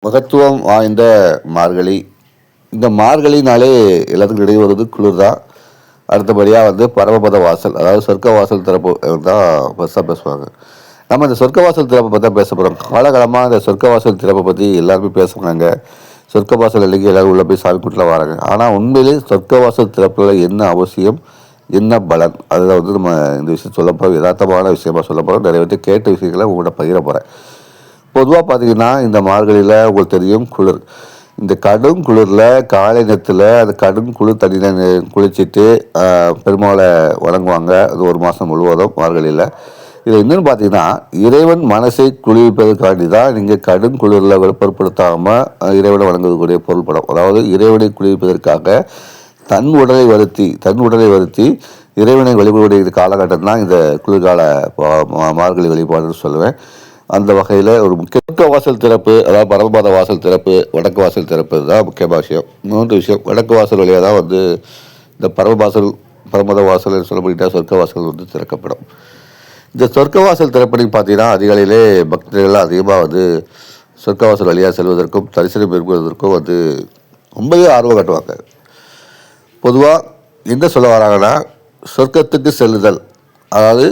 மகத்துவம் வாய்ந்த மார்கழி. இந்த மார்கழினாலே எல்லாத்துக்கும் இடையே வருது குளிர் தான். அடுத்தபடியாக பரமபத வாசல், அதாவது சொர்க்க வாசல் திறப்பு தான் பெருசாக பேசுவாங்க. நம்ம இந்த சொர்க்க வாசல் திறப்பை பற்றி தான் பேச போகிறோம். காலகாலமாக இந்த சொர்க்க வாசல் திறப்பை பற்றி எல்லாருமே பேசுகிறாங்க. சொர்க்க வாசல் இல்லைங்க, எல்லோரும் உள்ளே போய் சாமி கூட்டில் வராங்க. ஆனால் உண்மையிலே சொர்க்க வாசல் திறப்பில் என்ன அவசியம், என்ன பலன், அதில் நம்ம இந்த விஷயம் சொல்ல போகிறோம். யதார்த்தமான விஷயமா சொல்ல போகிறோம். நிறைய பேர் கேட்ட விஷயங்களை உங்கள்கிட்ட பகிர போகிறேன். பொதுவாக பார்த்தீங்கன்னா இந்த மார்கழியில் உங்களுக்கு தெரியும் குளிர். இந்த கடும் குளிரில் காலை நேரத்தில் அந்த கடும் குளிர் தண்ணியில் குளிச்சுட்டு பெருமாளை வணங்குவாங்க. அது ஒரு மாதம் முழுவதும் மார்கழியில். இதில் என்னென்னு பார்த்தீங்கன்னா, இறைவன் மனசை குளிர்ப்பதற்காண்டி தான் நீங்கள் கடும் குளிரில் வெப்பப்படுத்தாமல் இறைவனை வணங்கக்கூடிய பொருள்படும். அதாவது இறைவனை குளிர்ப்பதற்காக தன் உடலை வருத்தி இறைவனை வழிபடக்கூடிய காலகட்டம் தான் இந்த குளிர்கால மார்கழி வழிபாடுன்னு சொல்லுவேன். அந்த வகையில் ஒரு முக்கிய வாசல் திறப்பு, அதாவது பரமபத வாசல் திறப்பு, வடக்கு வாசல் திறப்பு தான் முக்கியமான விஷயம். இன்னொன்று விஷயம், வடக்கு வாசல் வழியாக தான் இந்த பரமபத வாசல் சொல்லப்பட்ட சொர்க்க வாசல் திறக்கப்படும். இந்த சொர்க்க வாசல் திறப்படின்னு பார்த்தீங்கன்னா, அதிகாலையிலே பக்தர்கள்லாம் அதிகமாக சொர்க்க வாசல் வழியாக செல்வதற்கும் தரிசனம் பெறுவதற்கும் ரொம்பவே ஆர்வம் காட்டுவாங்க. பொதுவாக என்ன சொல்ல வராங்கன்னா, சொர்க்கத்துக்கு செல்லுதல், அதாவது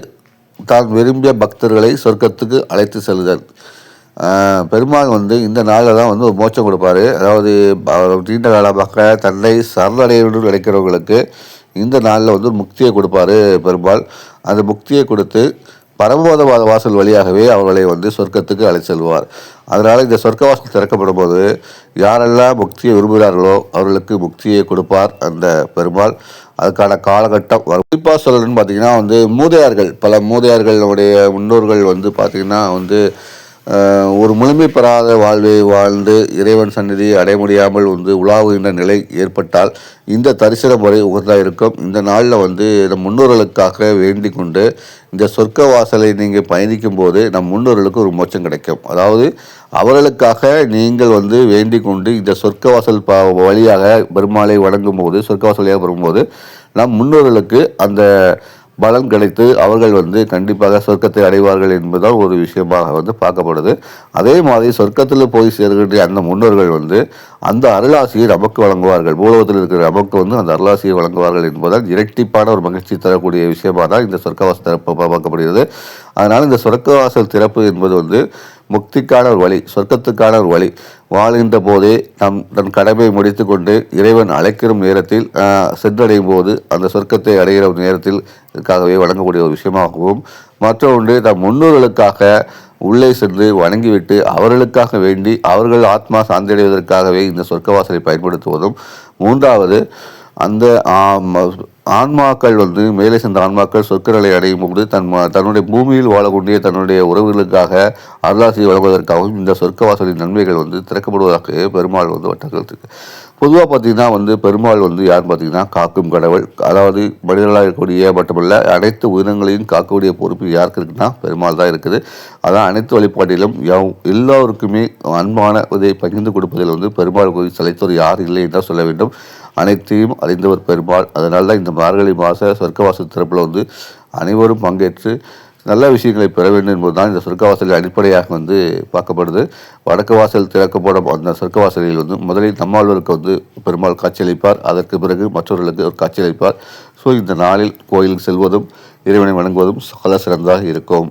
தான் விரும்பிய பக்தர்களை சொர்க்கத்துக்கு அழைத்து செல்லுதல். பெருமாள் இந்த நாளில் தான் ஒரு மோட்சம் கொடுப்பாரு. அதாவது நீண்ட காலமாக தன்னை சரணடையணும்னு நினைக்கிறவங்களுக்கு இந்த நாளில் ஒரு முக்தியை கொடுப்பாரு பெருமாள். அந்த முக்தியை கொடுத்து பரமபத வாசல் வழியாகவே அவர்களை சொர்க்கத்துக்கு அழைத்து செல்வார். அதனால் இந்த சொர்க்க வாசல் திறக்கப்படும் போது யாரெல்லாம் முக்தியை விரும்புகிறார்களோ அவர்களுக்கு முக்தியை கொடுப்பார் அந்த பெருமாள். அதுக்கான காலகட்டம் குறிப்பாக சொல்லணும்னு பார்த்தீங்கன்னா, மூதையார்கள், பல மூதையார்களுடைய முன்னோர்கள் பார்த்தீங்கன்னா ஒரு முழுமை பெறாத வாழ்வை வாழ்ந்து இறைவன் சந்நிதியை அடைய முடியாமல் உலாவுகின்ற நிலை ஏற்பட்டால் இந்த தரிசன முறை உகந்தாக இருக்கும். இந்த நாளில் நம் முன்னோர்களுக்காக வேண்டிக் கொண்டு இந்த சொர்க்க வாசலை நீங்கள் பயணிக்கும் போது நம் முன்னோர்களுக்கு ஒரு மோட்சம் கிடைக்கும். அதாவது அவர்களுக்காக நீங்கள் வேண்டிக் கொண்டு இந்த சொர்க்க வாசல் வழியாக பெருமாளை வணங்கும் போது, சொர்க்க வாசல் வழியாக வரும்போது நம் முன்னோர்களுக்கு அந்த பலன் கிடைத்து அவர்கள் கண்டிப்பாக சொர்க்கத்தை அடைவார்கள் என்பதுதான் ஒரு விஷயமாக பார்க்கப்படுது. அதே மாதிரி சொர்க்கத்தில் போய் சேர்கின்ற அந்த முன்னோர்கள் அந்த அருளாசியை நமக்கு வழங்குவார்கள். பூலோகத்தில் இருக்கிற நமக்கு அந்த அருளாசியை வழங்குவார்கள் என்பதால் இரட்டிப்பான ஒரு மகிழ்ச்சி தரக்கூடிய விஷயமாக தான் இந்த சொர்க்கவாசல் திறப்பு பார்க்கப்படுகிறது. அதனால் இந்த சொர்க்கவாசல் திறப்பு என்பது முக்திக்கான ஒரு வழி, சொர்க்கத்துக்கான ஒரு வழி. வாழ்கின்ற போதே தன் கடமை முடித்து கொண்டு இறைவன் அழைக்கிற நேரத்தில் சென்றடையும் போது அந்த சொர்க்கத்தை அடைகிற நேரத்தில் இதற்காகவே வழங்கக்கூடிய ஒரு விஷயமாகவும், மற்றொன்று தம் முன்னோர்களுக்காக உள்ளே சென்று வணங்கிவிட்டு அவர்களுக்காக வேண்டி அவர்கள் ஆத்மா சாந்தியடைவதற்காகவே இந்த சொர்க்கவாசலை பயன்படுத்துவதும், மூன்றாவது அந்த ஆன்மாக்கள் மேலே சென்ற ஆன்மாக்கள் சொர்க்க நிலை அடையும் போது தன்னுடைய பூமியில் வாழக்கூடிய தன்னுடைய உறவுகளுக்காக அருளாசியை வழங்குவதற்காகவும் இந்த சொர்க்க வாசலின் நன்மைகள் திறக்கப்படுவதாக பெருமாள் வட்டாரத்துக்கு. பொதுவாக பார்த்தீங்கன்னா பெருமாள் யாருன்னு பார்த்தீங்கன்னா காக்கும் கடவுள். அதாவது மனிதர்களாக இருக்கக்கூடிய மட்டுமல்ல அனைத்து உயிரினங்களையும் காக்கக்கூடிய பொறுப்பு யாருக்கு இருக்குன்னா பெருமாள் தான் இருக்குது. அதான் அனைத்து வழிபாட்டிலும் எல்லோருக்குமே அன்பான இதை பகிர்ந்து கொடுப்பதில் பெருமாள் கோயில் சலைத்தோர் யார் இல்லை என்றால் சொல்ல வேண்டும். அனைத்தையும் அறிந்தவர் பெருமாள். அதனால தான் இந்த மார்கழி மாத சொர்க்கவாசல் திறப்பில் அனைவரும் பங்கேற்று நல்ல விஷயங்களை பெற வேண்டும் என்பதுதான் இந்த சொர்க்கவாசலில் அடிப்படையாக பார்க்கப்படுது. வடக்கு வாசல் திறக்கப்படும் அந்த சொர்க்கவாசலில் முதலில் நம்மாழ்வருக்கு பெருமாள் காட்சியளிப்பார். அதற்கு பிறகு மற்றவர்களுக்கு ஒரு காட்சியளிப்பார். ஸோ இந்த நாளில் கோயிலுக்கு செல்வதும் இறைவனை வணங்குவதும் சகல சிறந்ததாக இருக்கும்.